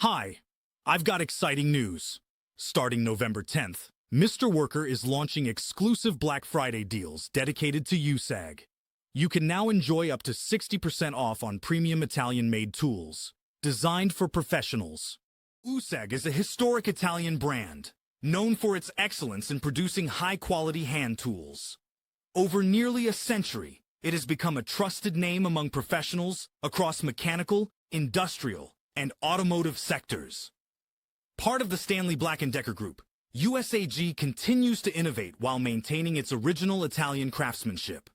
Hi, I've got exciting news. Starting November 10th, Mr. Worker is launching exclusive Black Friday deals dedicated to USAG. You can now enjoy up to 60% off on premium Italian-made tools, designed for professionals. USAG is a historic Italian brand, known for its excellence in producing high-quality hand tools. Over nearly a century, it has become a trusted name among professionals across mechanical, industrial, and automotive sectors. Part of the Stanley Black & Decker Group, USAG continues to innovate while maintaining its original Italian craftsmanship.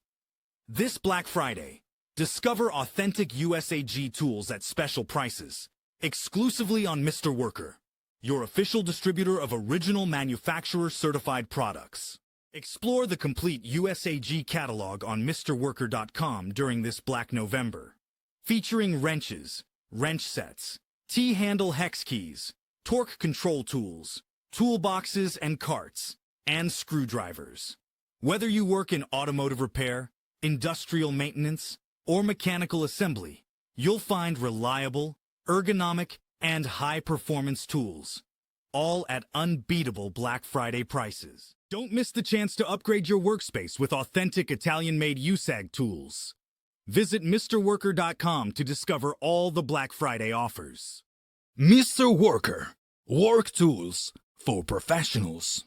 This Black Friday, discover authentic USAG tools at special prices, exclusively on Mr. Worker, your official distributor of original manufacturer-certified products. Explore the complete USAG catalog on MrWorker.com during this Black November, featuring wrenches, wrench sets, T-handle hex keys, torque control tools, toolboxes and carts, and screwdrivers. Whether you work in automotive repair, industrial maintenance, or mechanical assembly, you'll find reliable, ergonomic, and high-performance tools, all at unbeatable Black Friday prices. Don't miss the chance to upgrade your workspace with authentic Italian-made USAG tools. Visit MrWorker.com to discover all the Black Friday offers. Mr. Worker, work tools for professionals.